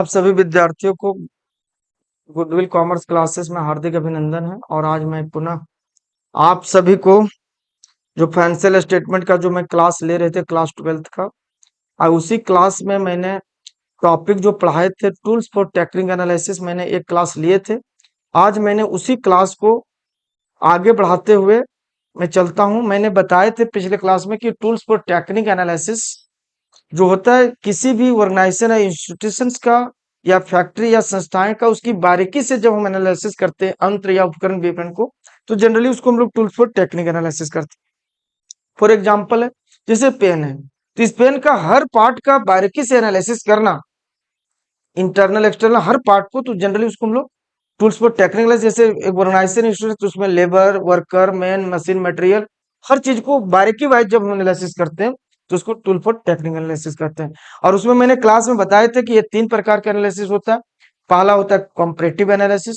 आप सभी विद्यार्थियों को गुडविल कॉमर्स क्लासेस में हार्दिक अभिनंदन है। और आज मैं पुनः आप सभी को जो फाइनेंशियल स्टेटमेंट का जो मैं क्लास ले रहे थे क्लास 12th का, और उसी क्लास में मैंने टॉपिक जो पढ़ाए थे टूल्स फॉर टेक्निकल एनालिसिस, मैंने एक क्लास लिए थे। आज मैंने उसी क्लास को आगे बढ़ाते हुए मैं चलता हूं। मैंने बताए थे पिछले क्लास में कि टूल्स फॉर टेक्निकल एनालिसिस जो होता है किसी भी ऑर्गेनाइजेशन या इंस्टीट्यूशंस का या फैक्ट्री या संस्थाएं का, उसकी बारीकी से जब हम एनालिसिस करते हैं यंत्र या उपकरण विवरण को, तो जनरली उसको हम लोग टूल्स फॉर टेक्निक एनालिसिस करते हैं। फॉर एग्जांपल है, जैसे पेन है, तो इस पेन का हर पार्ट का बारीकी से एनालिसिस करना, इंटरनल एक्सटर्नल हर पार्ट को, तो जनरली उसको हम लोग टूल्स फॉर टेक्निकल, जैसे एक ऑर्गेनाइजेशन इंस्टीट्यूट तो उसमें labour, worker, man, machine, material, हर चीज को बारीकी वाइज जब हम एनालिसिस करते हैं तो उसको टूल फॉर टेक्निकल एनालिसिस करते हैं। और उसमें मैंने क्लास में बताए थे कि ये 3 प्रकार का एनालिसिस होता है। पहला होता है कॉम्परेटिव एनालिसिस,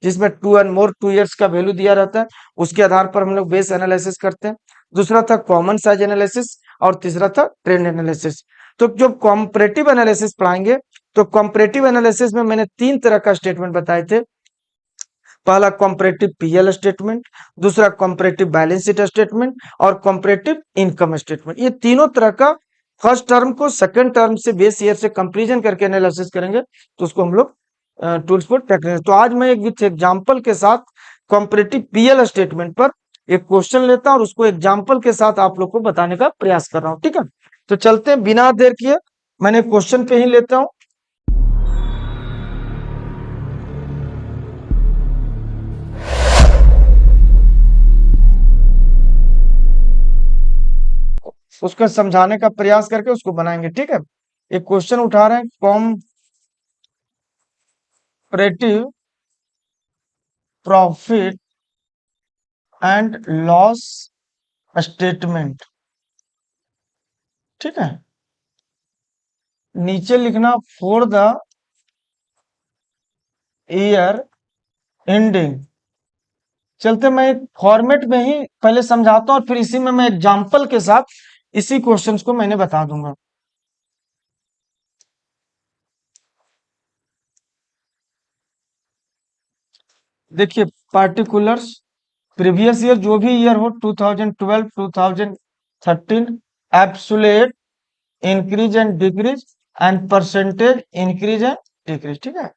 जिसमें 2 और मोर 2 इयर्स का वैल्यू दिया रहता है, उसके आधार पर हम लोग बेस एनालिसिस करते हैं। दूसरा था कॉमन साइज एनालिसिस, और तीसरा था ट्रेंड एनालिसिस। तो जब कॉम्परेटिव एनालिसिस पढ़ाएंगे तो कॉम्परेटिव एनालिसिस में मैंने 3 तरह का स्टेटमेंट बताए थे। पहला कॉम्परेटिव पीएल स्टेटमेंट, दूसरा कॉम्परेटिव बैलेंस शीट स्टेटमेंट, और कॉम्परेटिव इनकम स्टेटमेंट। ये तीनों तरह का फर्स्ट टर्म को सेकंड टर्म से बेस ईयर से कंपैरिजन करके एनालिसिस करेंगे, तो उसको हम लोग टूल्स फॉर टेक्निकल। तो आज मैं एक विथ एग्जांपल के साथ कॉम्परेटिव पीएल स्टेटमेंट पर एक क्वेश्चन लेता हूं और उसको एग्जांपल के साथ आप लोग को बताने का प्रयास कर रहा हूं। ठीक है, तो चलते हैं बिना देर किए, मैंने क्वेश्चन पे ही लेता हूं। उसको समझाने का प्रयास करके उसको बनाएंगे। ठीक है, एक क्वेश्चन उठा रहे हैं, comparative profit and loss statement. ठीक है, नीचे लिखना फॉर द ईयर एंडिंग। चलते मैं एक फॉर्मेट में ही पहले समझाता हूं और फिर इसी में मैं एग्जांपल के साथ इसी क्वेश्चंस को मैंने बता दूंगा। देखिए, पार्टिकुलर्स प्रीवियस ईयर, जो भी ईयर हो, 2012, 2013, absolute increase and decrease and percentage increase and decrease. ठीक है,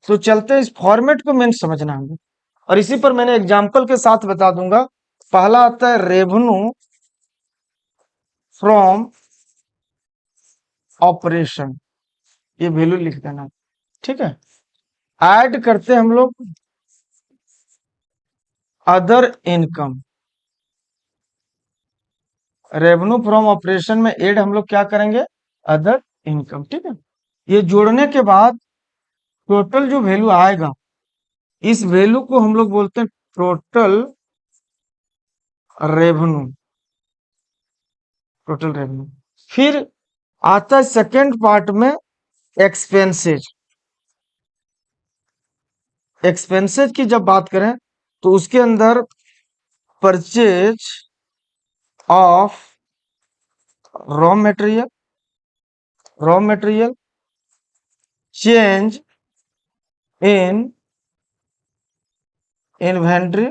तो चलते हैं इस फॉर्मेट को मेन समझना है, और इसी पर मैंने एग्जांपल के साथ बता दूंगा। पहला आता है रेवेन्यू फ्रॉम ऑपरेशन, ये वैल्यू लिख देना। ठीक है, ऐड करते हैं हम लोग other income. Revenue from operation में ऐड हम लोग क्या करेंगे, अदर इनकम। ठीक है, ये जोड़ने के बाद टोटल जो वैल्यू आएगा, इस वैल्यू को हम लोग बोलते हैं टोटल रेवेन्यू। Total revenue. फिर आता है सेकेंड पार्ट में एक्सपेंसेज। एक्सपेंसेज की जब बात करें तो उसके अंदर purchase of raw material, raw material, change in inventory.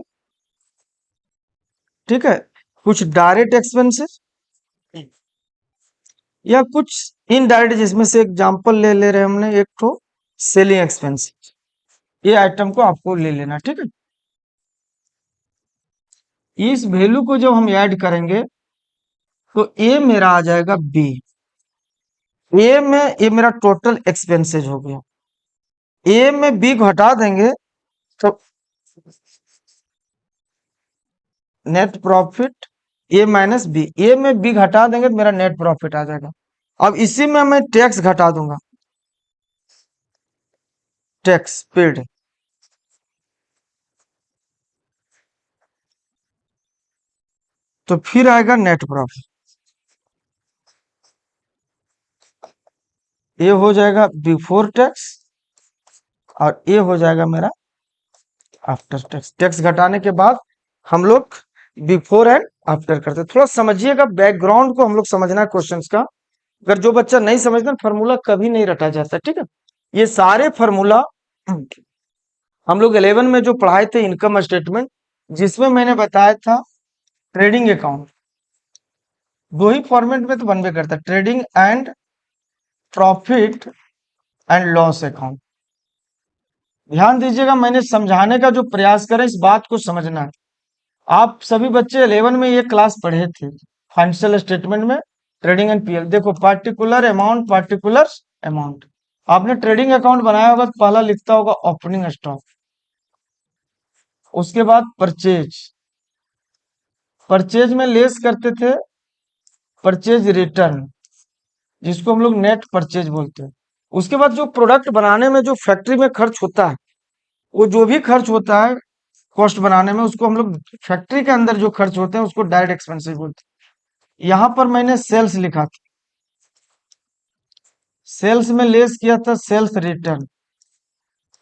ठीक है, कुछ डायरेक्ट एक्सपेंसेस या कुछ इनडायरेक्ट, जिसमें से एग्जांपल ले रहे हैं हमने एक तो सेलिंग एक्सपेंसेस। ये आइटम को आपको ले लेना। ठीक है, इस वैल्यू को जब हम ऐड करेंगे तो ए मेरा आ जाएगा बी। ए में ये मेरा टोटल एक्सपेंसेज हो गया, ए में बी घटा देंगे तो नेट प्रॉफिट ए माइनस बी। ए में बी घटा देंगे तो मेरा नेट प्रॉफिट आ जाएगा। अब इसी में मैं टैक्स घटा दूंगा, टैक्स पेड, तो फिर आएगा नेट प्रॉफिट। ये हो जाएगा बिफोर टैक्स और ये हो जाएगा मेरा आफ्टर टैक्स। टैक्स घटाने के बाद हम लोग बिफोर एंड आफ्टर करते हैं। थोड़ा समझिएगा, बैकग्राउंड को हम लोग समझना है क्वेश्चंस का। अगर जो बच्चा नहीं समझता, फॉर्मूला कभी नहीं रटा जाता। ठीक है, ये सारे फॉर्मूला हम लोग 11 में जो पढ़ाए थे इनकम स्टेटमेंट, जिसमें मैंने बताया था ट्रेडिंग अकाउंट, दो ही फॉर्मेट में तो बनबे करता है, trading and profit and loss account. ध्यान दीजिएगा, मैंने समझाने का जो प्रयास करा इस बात को समझना है। आप सभी बच्चे 11 में ये क्लास पढ़े थे, फाइनेंशियल स्टेटमेंट में ट्रेडिंग एंड पीएल। देखो पार्टिकुलर अमाउंट, पार्टिकुलर अमाउंट। आपने ट्रेडिंग अकाउंट बनाया होगा तो पहला लिखता होगा ओपनिंग स्टॉक, उसके बाद परचेज, परचेज में लेस करते थे परचेज रिटर्न, जिसको हम लोग नेट परचेज बोलते हैं। उसके बाद जो प्रोडक्ट बनाने में जो फैक्ट्री में खर्च होता है, वो जो भी खर्च होता है कॉस्ट बनाने में, उसको हम लोग फैक्ट्री के अंदर जो खर्च होते हैं उसको डायरेक्ट एक्सपेंसेस बोलते हैं। यहां पर मैंने सेल्स लिखा था, सेल्स में लेस किया था सेल्स रिटर्न,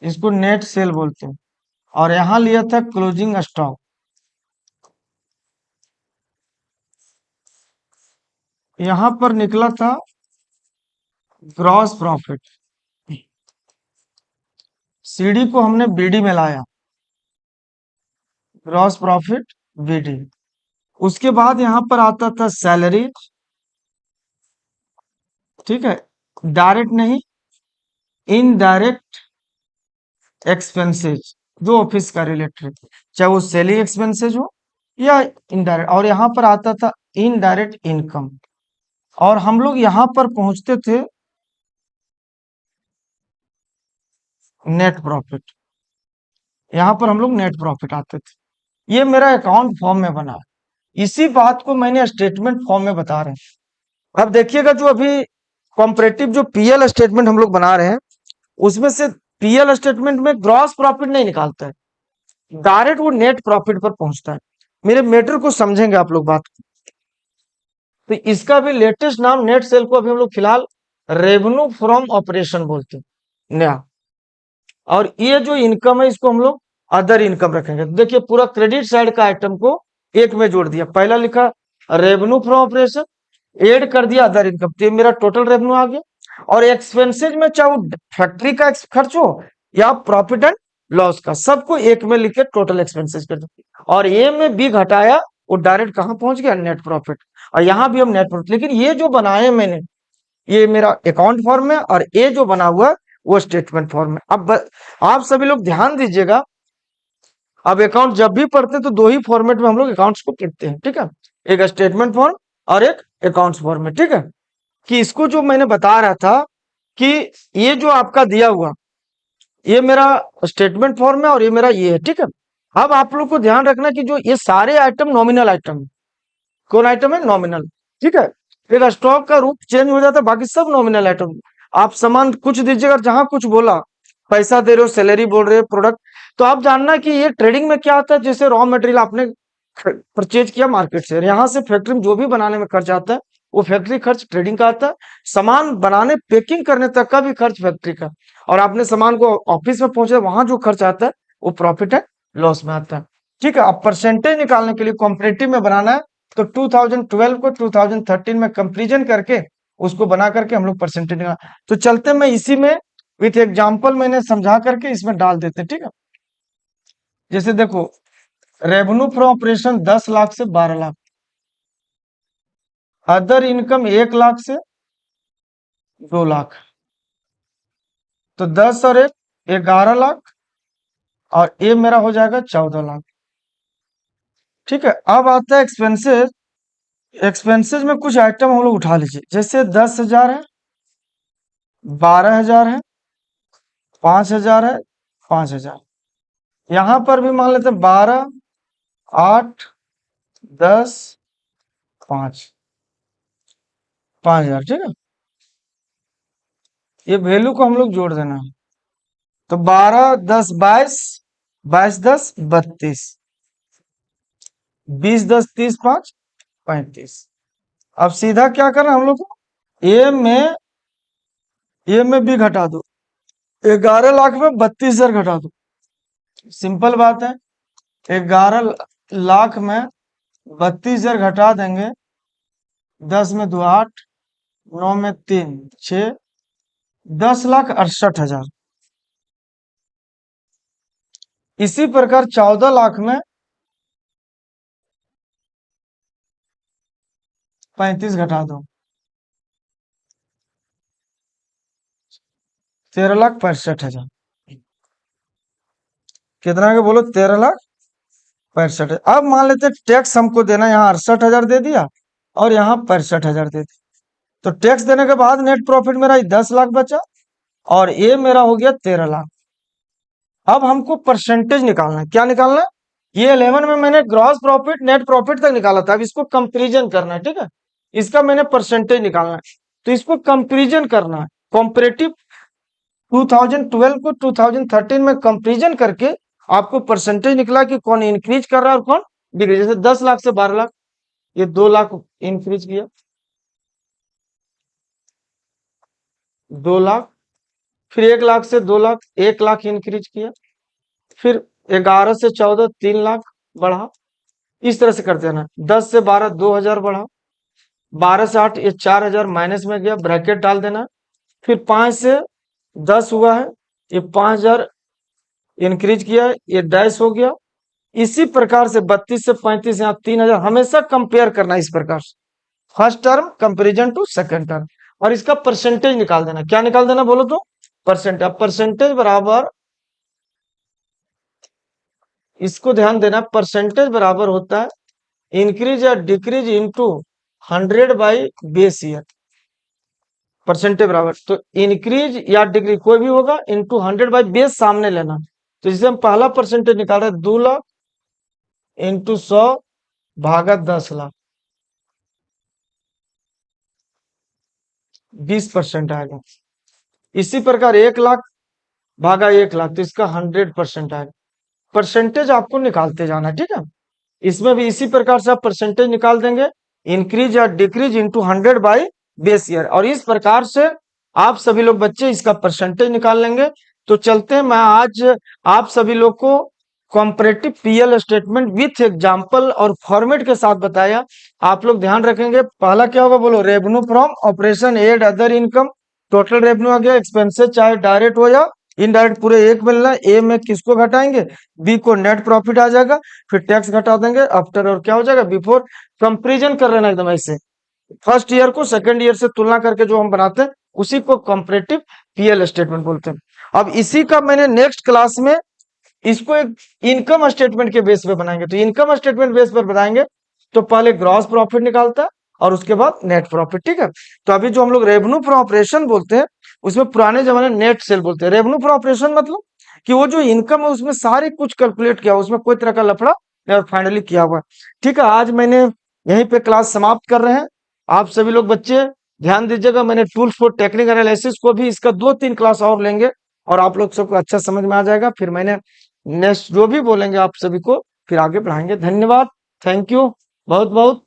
इसको नेट सेल बोलते हैं। और यहां लिया था क्लोजिंग स्टॉक, यहां पर निकला था ग्रॉस प्रॉफिट, सीडी को हमने बीडी में लाया, ग्रॉस प्रॉफिट बीडी। उसके बाद यहां पर आता था सैलरी, ठीक है, डायरेक्ट नहीं, इनडायरेक्ट एक्सपेंसेस जो ऑफिस का रिलेटेड, चाहे वो सेलिंग एक्सपेंसेस हो या इनडायरेक्ट। और यहां पर आता था इनडायरेक्ट इनकम, और हम लोग यहां पर पहुंचते थे नेट प्रॉफिट, यहां पर हम लोग नेट प्रॉफिट आते थे। ये मेरा अकाउंट फॉर्म में बना है, इसी बात को मैंने स्टेटमेंट फॉर्म में बता रहे हैं। अब देखिएगा, जो अभी कॉम्परेटिव जो पीएल स्टेटमेंट हम लोग बना रहे हैं, उसमें से पीएल स्टेटमेंट में ग्रॉस प्रॉफिट नहीं निकालता है, डायरेक्ट वो नेट प्रॉफिट पर पहुंचता है। मेरे मैटर को समझेंगे आप लोग बात को। तो इसका भी लेटेस्ट नाम नेट सेल को अभी हम लोग फिलहाल रेवेन्यू फ्रॉम ऑपरेशन बोलते हैं नया। और ये जो इनकम है इसको हम लोग अदर इनकम रखेंगे। तो देखिए पूरा क्रेडिट साइड का आइटम को एक में जोड़ दिया, पहला लिखा रेवेन्यू फ्रॉम ऑपरेशन, ऐड कर दिया अदर इनकम, तो ये मेरा टोटल रेवेन्यू आ गया। और एक्सपेंसेज में चाहे वो फैक्ट्री का खर्च हो या प्रॉफिट एंड लॉस का, सबको एक में लिख के टोटल एक्सपेंसेज कर दो। और ए में बी घटाया, वो डायरेक्ट कहां पहुंच गया, नेट प्रॉफिट। और यहां भी हम नेट प्रॉफिट, लेकिन ये जो बनाए मैंने, ये मेरा अकाउंट फॉर्म है, और ये जो बना हुआ है वो स्टेटमेंट फॉर्म है। अब आप सभी लोग ध्यान दीजिएगा, अब अकाउंट जब भी पढ़ते हैं तो दो ही फॉर्मेट में हम लोग अकाउंट्स को पढ़ते हैं, ठीक है, एक स्टेटमेंट फॉर्म और एक अकाउंट्स फॉर्म में, ठीक है। कि इसको जो मैंने बता रहा था कि ये जो आपका दिया हुआ, ये मेरा स्टेटमेंट फॉर्म है और ये मेरा ये है, ठीक है। अब आप लोग को ध्यान रखना कि जो ये सारे आइटम नॉमिनल आइटम है। कौन आइटम है, नॉमिनल, ठीक है। फिर स्टॉक का रूप चेंज हो जाता है, बाकी सब नॉमिनल आइटम। आप सामान कुछ दीजिएगा, जहां कुछ बोला, पैसा दे रहे हो, सैलरी बोल रहे हो, प्रोडक्ट, तो आप जानना कि ये ट्रेडिंग में क्या आता है। जैसे रॉ मटेरियल आपने परचेज किया मार्केट से, यहाँ से फैक्ट्री में जो भी बनाने में खर्च आता है वो फैक्ट्री खर्च ट्रेडिंग का आता है। सामान बनाने पैकिंग करने तक का भी खर्च फैक्ट्री का। और आपने सामान को ऑफिस में पहुंचे, वहां जो खर्च आता है वो प्रॉफिट है लॉस में आता है, ठीक है। अब परसेंटेज निकालने के लिए कॉम्परेटिव में बनाना है, तो 2012 को 2013 में कंपेरिजन करके उसको बना करके हम लोग परसेंटेज निकाल। तो चलते मैं इसी में विथ एग्जांपल मैंने समझा करके इसमें डाल देते, ठीक है। जैसे देखो, रेवेन्यू फ्रॉम ऑपरेशन 10 लाख से 12 लाख, अदर इनकम 1 लाख से 2 लाख, तो 10 और 1 11 लाख, और ये मेरा हो जाएगा 14 लाख, ठीक है। अब आता है एक्सपेंसेस, एक्सपेंसेस में कुछ आइटम हम लोग उठा लीजिए, जैसे 10,000 है, 12,000 है, 5,000 है, 5,000। यहां पर भी मान लेते हैं 12, 8, 10, 5, 5,000, ठीक है। ये वैल्यू को हम लोग जोड़ देना है, तो 12, 10, 22, 22, 10, 32, 20, 10, 30, 5, 35। अब सीधा क्या करना हम लोग को, ए में बी घटा दो, 11 लाख में 32,000 घटा दो, सिंपल बात है। 11 लाख में 32,000 घटा देंगे, 10 में 2 8, 9 में 3 6, 10,68,000। इसी प्रकार 14 लाख में 35 घटा दो, 13,65,000। कितना के बोलो? 13,65,000। अब मान लेते टैक्स हमको देना, यहाँ 68,000 दे दिया और यहाँ 65,000 दे दिया, तो टैक्स देने के बाद नेट प्रॉफिट मेरा 10 लाख बचा और ये मेरा हो गया 13 लाख। अब हमको परसेंटेज निकालना है। क्या निकालना है? ये 11 में मैंने ग्रॉस प्रॉफिट नेट प्रॉफिट तक निकाला था, अब इसको कंपेरिजन करना है। ठीक है, इसका मैंने परसेंटेज निकालना है, तो इसको कंपेरिजन करना है। कॉम्परेटिव 2012 को 2013 में कंपेरिजन करके आपको परसेंटेज निकला कि कौन इंक्रीज कर रहा है और कौन डिक्रीज। जैसे 10 लाख से 12 लाख, ये 2 लाख इंक्रीज किया, 2 लाख, फिर 1 लाख से 2 लाख, 1 लाख इंक्रीज किया, फिर 11 से 14 3 लाख बढ़ा। इस तरह से करते हैं ना। 10 से 12 2,000 बढ़ा, 12 से 8 ये 4,000 माइनस में गया, ब्रैकेट डाल देना। फिर 5 से 10 हुआ है, ये 5,000 इंक्रीज किया, ये डैश हो गया। इसी प्रकार से 32 से 35 यहाँ 3,000, हमेशा कंपेयर करना इस प्रकार से, first term comparison to second term, और इसका परसेंटेज निकाल देना। क्या निकाल देना बोलो तो? परसेंटेज। अब परसेंटेज बराबर, इसको ध्यान देना, परसेंटेज बराबर होता है इंक्रीज या decrease into 100 by base year. Percentage बराबर, तो इंक्रीज या डिक्रीज कोई भी होगा इनटू 100 बाई बेस सामने लेना। तो जिसे हम पहला परसेंटेज निकाल रहे हैं 2 लाख इंटू 100 भागा 10 लाख, 20% आएगा। इसी प्रकार 1 लाख भागा 1 लाख, तो इसका 100% आएगा। परसेंटेज आपको निकालते जाना, ठीक है। इसमें भी इसी प्रकार से आप परसेंटेज निकाल देंगे, इंक्रीज या decrease into 100 by base year, और इस प्रकार से आप सभी लोग बच्चे इसका परसेंटेज निकाल लेंगे। तो चलते हैं, मैं आज आप सभी लोग को comparative PL statement with example और फॉर्मेट के साथ बताया। आप लोग ध्यान रखेंगे। पहला क्या होगा बोलो? Revenue from operation and other income, total revenue आ गया, एक्सपेंसेस चाहे डायरेक्ट हो या इनडायरेक्ट पूरे एक मिलना। ए में किसको घटाएंगे? बी को। नेट प्रॉफिट आ जाएगा, फिर टैक्स घटा देंगे आफ्टर, और क्या हो जाएगा? बिफोर। कंपेरिजन कर लेना एकदम ऐसे, फर्स्ट ईयर को सेकंड ईयर से तुलना करके जो हम बनाते हैं उसी को कंपैरेटिव पीएल स्टेटमेंट बोलते हैं। अब इसी का मैंने नेक्स्ट क्लास में इसको एक इनकम स्टेटमेंट के बेस पे बनाएंगे। तो इनकम स्टेटमेंट बेस पर बनाएंगे तो पहले ग्रॉस प्रॉफिट निकालता है और उसके बाद नेट प्रॉफिट, ठीक है। तो अभी जो हम लोग रेवेन्यू फॉर ऑपरेशन बोलते हैं उसमें पुराने जमाने नेट सेल बोलते हैं। रेवेन्यू फॉर ऑपरेशन मतलब कि वो जो इनकम है उसमें सारी कुछ कैलकुलेट किया, उसमें कोई तरह का लफड़ा फाइनली किया हुआ है, ठीक है। आज मैंने यहीं पे क्लास समाप्त कर रहे हैं। आप सभी लोग बच्चे ध्यान दीजिएगा, मैंने टूल्स फॉर टेक्निकल एनालिसिस को भी इसका 2-3 क्लास और लेंगे और आप लोग सबको अच्छा समझ में आ जाएगा। फिर मैंने नेक्स्ट जो भी बोलेंगे आप सभी को फिर आगे बढ़ाएंगे। धन्यवाद, थैंक यू बहुत बहुत।